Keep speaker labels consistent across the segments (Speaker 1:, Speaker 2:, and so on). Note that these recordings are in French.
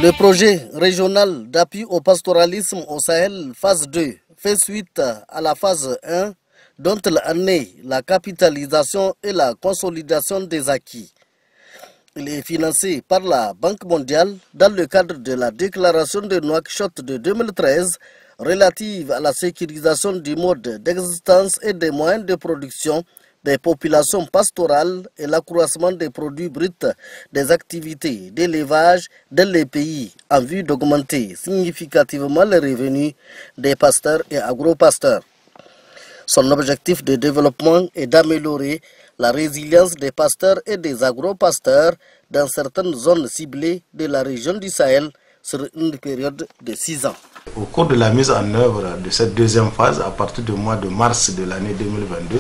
Speaker 1: Le projet régional d'appui au pastoralisme au Sahel, phase 2, fait suite à la phase 1, dont il en est la capitalisation et la consolidation des acquis. Il est financé par la Banque mondiale dans le cadre de la déclaration de Nouakchott de 2013 relative à la sécurisation du mode d'existence et des moyens de production des populations pastorales et l'accroissement des produits bruts des activités d'élevage dans les pays en vue d'augmenter significativement les revenus des pasteurs et agro-pasteurs. Son objectif de développement est d'améliorer la résilience des pasteurs et des agro-pasteurs dans certaines zones ciblées de la région du Sahel sur une période de 6 ans.
Speaker 2: Au cours de la mise en œuvre de cette deuxième phase, à partir du mois de mars de l'année 2022,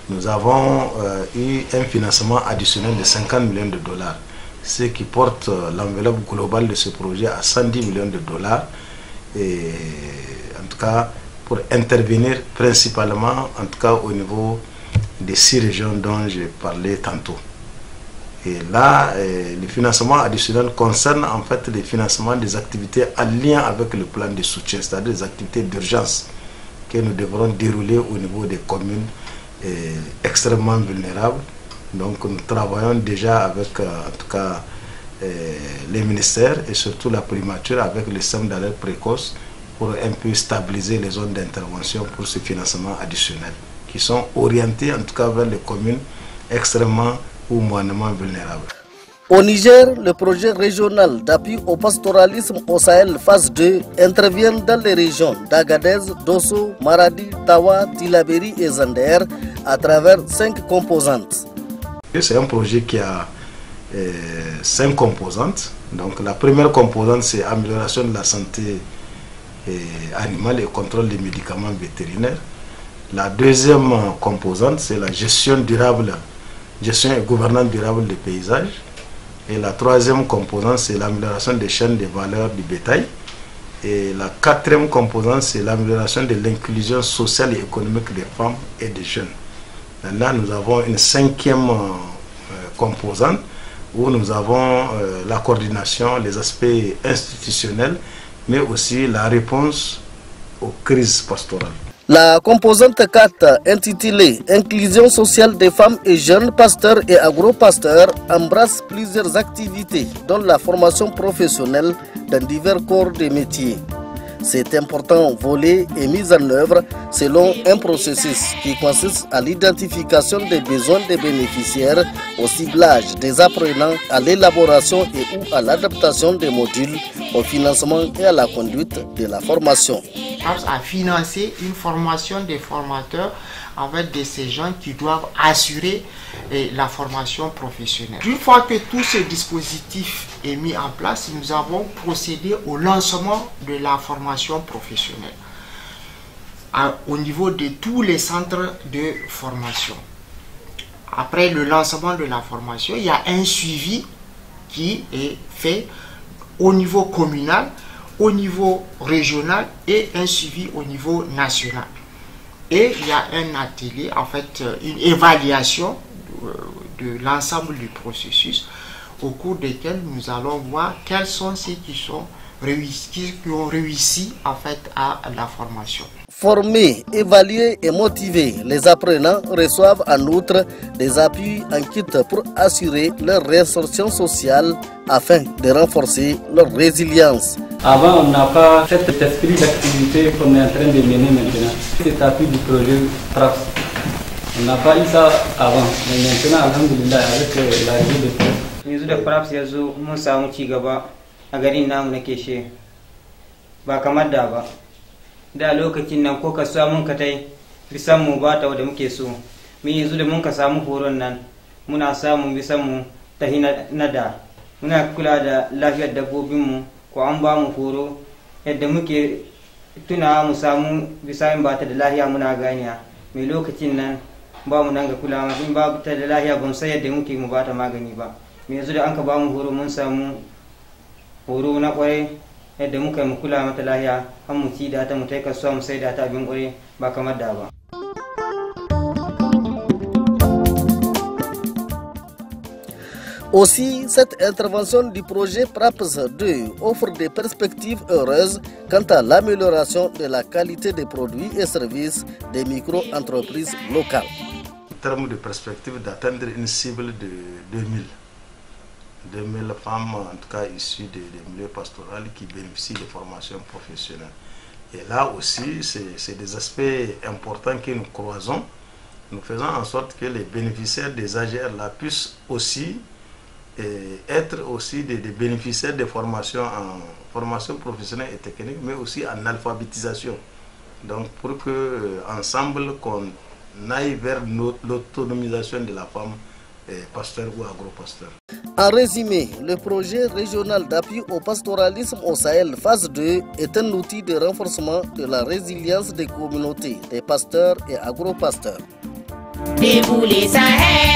Speaker 2: nous avons eu un financement additionnel de 50 millions de dollars, ce qui porte l'enveloppe globale de ce projet à 110 millions de dollars, et en tout cas pour intervenir principalement, en tout cas au niveau des 6 régions dont j'ai parlé tantôt. Et là, le financement additionnel concerne en fait les financements des activités en lien avec le plan de soutien, c'est-à-dire des activités d'urgence que nous devrons dérouler au niveau des communes extrêmement vulnérables. Donc nous travaillons déjà avec en tout cas les ministères et surtout la primature avec le système d'alerte précoce pour un peu stabiliser les zones d'intervention pour ce financement additionnel qui sont orientés en tout cas vers les communes extrêmement ou moyennement vulnérables.
Speaker 1: Au Niger, le projet régional d'appui au pastoralisme au Sahel phase 2 intervient dans les régions d'Agadez, Dosso, Maradi, Tawa, Tillabéri et Zander à travers 5 composantes.
Speaker 2: C'est un projet qui a 5 composantes. Donc la première composante, c'est amélioration de la santé animale et contrôle des médicaments vétérinaires. La deuxième composante, c'est la gestion durable, gestion et gouvernance durable des paysages. Et la troisième composante, c'est l'amélioration des chaînes de valeur du bétail. Et la quatrième composante, c'est l'amélioration de l'inclusion sociale et économique des femmes et des jeunes. Maintenant, nous avons une 5e composante où nous avons la coordination, les aspects institutionnels, mais aussi la réponse aux crises pastorales.
Speaker 1: La composante 4, intitulée « Inclusion sociale des femmes et jeunes pasteurs et agro-pasteurs » embrasse plusieurs activités, dont la formation professionnelle dans divers corps de métiers. Cet important volet est mis en œuvre selon un processus qui consiste à l'identification des besoins des bénéficiaires, au ciblage des apprenants, à l'élaboration et ou à l'adaptation des modules, au financement et à la conduite de la formation.
Speaker 3: À financer une formation des formateurs avec de ces gens qui doivent assurer la formation professionnelle. Une fois que tout ce dispositif est mis en place, nous avons procédé au lancement de la formation professionnelle au niveau de tous les centres de formation. Après le lancement de la formation, il y a un suivi qui est fait au niveau communal, au niveau régional et un suivi au niveau national. Et il y a un atelier, en fait, une évaluation de l'ensemble du processus au cours desquels nous allons voir quels sont ceux qui ont réussi en fait à la formation.
Speaker 1: Formés, évalués et motivés, les apprenants reçoivent en outre des appuis en kit pour assurer leur réinsertion sociale afin de renforcer leur résilience.
Speaker 4: Avant, on n'a pas cet esprit d'activité qu'on est en train de mener maintenant. Cet appui du projet PRAPS, on n'a pas eu ça avant. Mais maintenant, alhamdulillah, avec l'arrivée de PRAPS.
Speaker 5: Yanzu da PRAPS ya zo mun samu ci gaba a garin namu na Keshe ba kamar da ba. Da lokacin nan ko ka samu ka tai bisan mu ba ta wanda muke so. Mun yanzu da mun ka samu horon nan muna samun bisan mu ta na da. Muna kula da lafiyar dabbobin mu ko an ba mu horo yadda muke tuna mu samu bisan ba ta da lafiya muna ganiya. Mai lokacin nan ba mu nan ga kula ma in ba ta da lafiya ban san yadda muke mu ba ta magani ba. Me yanzu da an ka ba mu horo mun samu horo na kwarai yadda muka mu kula mata lahiya an mu ci da ta mu tai kasuwa mu sai da ta abin kwarai ba kamar da ba.
Speaker 1: Aussi, cette intervention du projet PRAPS 2 offre des perspectives heureuses quant à l'amélioration de la qualité des produits et services des micro-entreprises locales.
Speaker 2: En termes de perspective d'atteindre une cible de 2000 femmes, en tout cas issues des milieux pastoraux qui bénéficient de formations professionnelles. Et là aussi, c'est des aspects importants que nous croisons. Nous faisons en sorte que les bénéficiaires des AGR là puissent aussi être aussi des bénéficiaires de formations en formation professionnelle et technique, mais aussi en alphabétisation. Donc pour que ensemble qu'on aille vers l'autonomisation de la femme pasteur ou agro-pasteur.
Speaker 1: En résumé, le projet régional d'appui au pastoralisme au Sahel phase 2 est un outil de renforcement de la résilience des communautés, des pasteurs et agro-pasteurs.
Speaker 6: Debout les Sahel.